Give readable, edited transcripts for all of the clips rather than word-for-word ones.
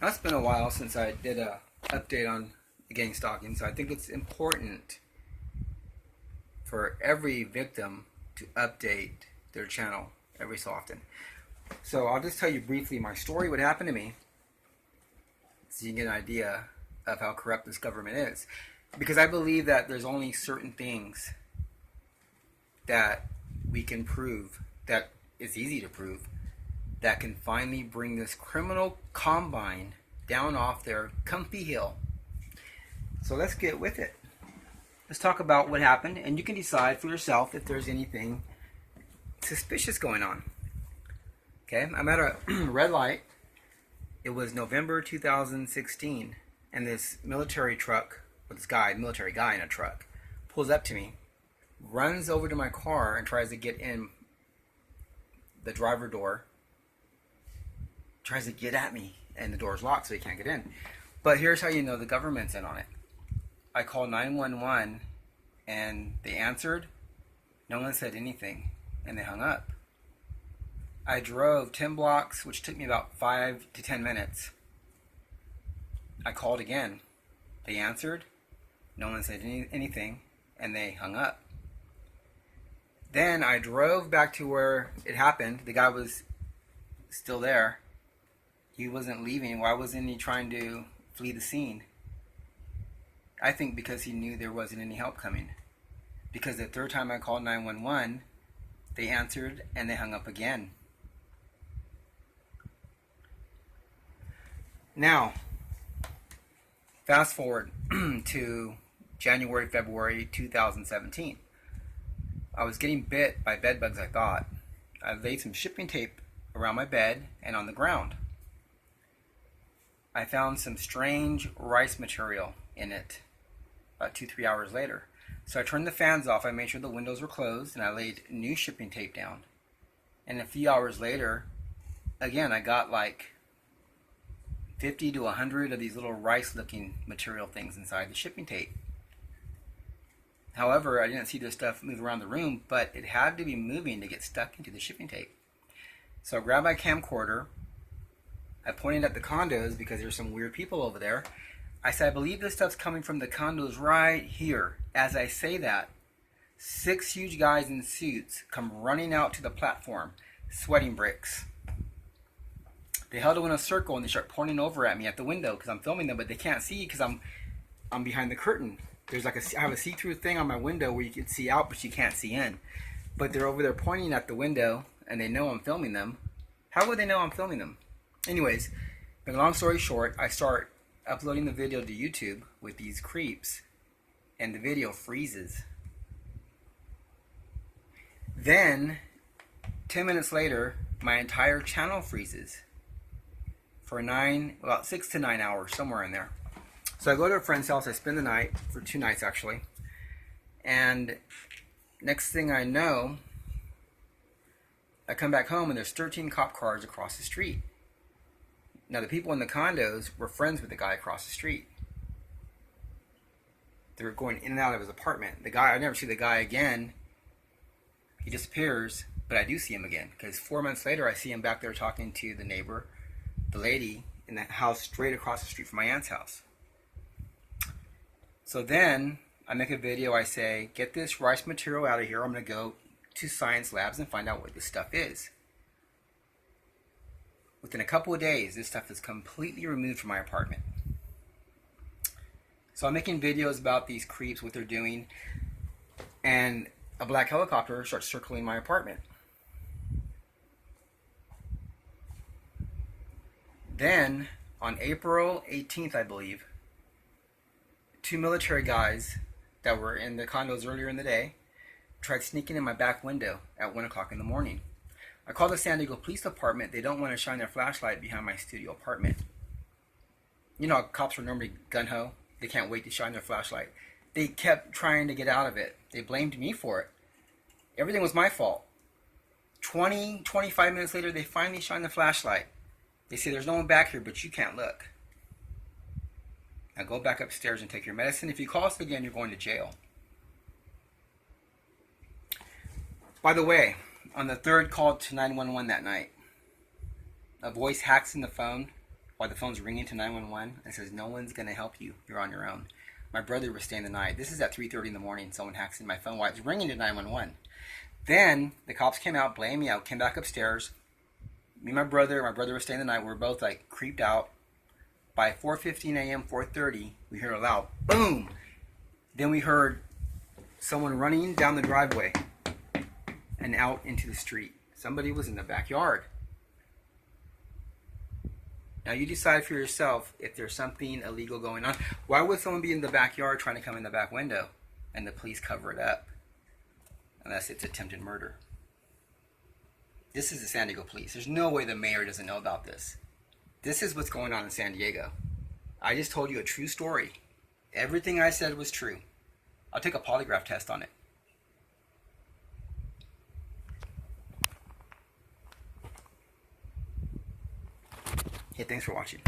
Now, it's been a while since I did a update on gang stalking, so I think it's important for every victim to update their channel every so often. So I'll just tell you briefly my story, what happened to me, so you can get an idea of how corrupt this government is. Because I believe that there's only certain things that we can prove, that is easy to prove, that can finally bring this criminal combine down off their comfy hill. So let's get with it. Let's talk about what happened, and you can decide for yourself if there's anything suspicious going on. Okay, I'm at a red light. It was November 2016, and this military truck, with this guy, military guy in a truck, pulls up to me, runs over to my car, and tries to get in the driver door, tries to get at me, and the door's locked so he can't get in. But here's how you know the government's in on it. I called 911 and they answered. No one said anything and they hung up. I drove 10 blocks, which took me about 5 to 10 minutes. I called again. They answered. No one said anything and they hung up. Then I drove back to where it happened. The guy was still there. He wasn't leaving. Why wasn't he trying to flee the scene? I think because he knew there wasn't any help coming. Because the third time I called 911, they answered and they hung up again. Now, fast forward to January, February 2017. I was getting bit by bed bugs, I thought. I laid some shipping tape around my bed and on the ground. I found some strange rice material in it about 2-3 hours later. So I turned the fans off, I made sure the windows were closed, and I laid new shipping tape down. And a few hours later, again, I got like 50 to 100 of these little rice-looking material things inside the shipping tape. However, I didn't see this stuff move around the room, but it had to be moving to get stuck into the shipping tape. So I grabbed my camcorder. I pointed at the condos because there's some weird people over there. I said, I believe this stuff's coming from the condos right here. As I say that, 6 huge guys in suits come running out to the platform, sweating bricks. They huddle in a circle and they start pointing over at me at the window because I'm filming them, but they can't see because I'm behind the curtain. There's like I have a see-through thing on my window where you can see out, but you can't see in. But they're over there pointing at the window, and they know I'm filming them. How would they know I'm filming them? Anyways, long story short, I start uploading the video to YouTube with these creeps, and the video freezes. Then, 10 minutes later, my entire channel freezes for about 6 to 9 hours, somewhere in there. So I go to a friend's house, I spend the night, for 2 nights actually, and next thing I know, I come back home and there's 13 cop cars across the street. Now the people in the condos were friends with the guy across the street. They were going in and out of his apartment. The guy, I never see the guy again. He disappears, but I do see him again. Because 4 months later, I see him back there talking to the neighbor, the lady, in the house straight across the street from my aunt's house. So then, I make a video, I say, get this rice material out of here. I'm going to go to science labs and find out what this stuff is. Within a couple of days, this stuff is completely removed from my apartment. So I'm making videos about these creeps, what they're doing, and a black helicopter starts circling my apartment. Then, on April 18th, I believe, 2 military guys that were in the condos earlier in the day tried sneaking in my back window at 1 o'clock in the morning. I called the San Diego Police Department. They don't want to shine their flashlight behind my studio apartment. You know, cops are normally gung-ho. They can't wait to shine their flashlight. They kept trying to get out of it. They blamed me for it. Everything was my fault. 25 minutes later, they finally shine the flashlight. They say, there's no one back here, but you can't look. Now go back upstairs and take your medicine. If you call us again, you're going to jail. By the way, on the third call to 911 that night, a voice hacks in the phone while the phone's ringing to 911 and says, no one's going to help you. You're on your own. My brother was staying the night. This is at 3:30 in the morning. Someone hacks in my phone while it's ringing to 911. Then the cops came out, blamed me out, came back upstairs. Me and my brother was staying the night. We were both like creeped out. By 4:15 a.m., 4:30, we heard a loud boom. Then we heard someone running down the driveway and out into the street. Somebody was in the backyard. Now you decide for yourself if there's something illegal going on. Why would someone be in the backyard trying to come in the back window and the police cover it up? Unless it's attempted murder. This is the San Diego police. There's no way the mayor doesn't know about this. This is what's going on in San Diego. I just told you a true story. Everything I said was true. I'll take a polygraph test on it. Hey, thanks for watching.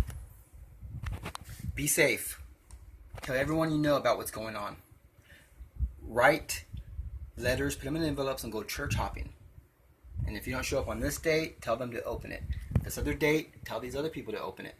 Be safe. Tell everyone you know about what's going on. Write letters, put them in envelopes, and go church hopping. And if you don't show up on this date, tell them to open it. This other date, tell these other people to open it.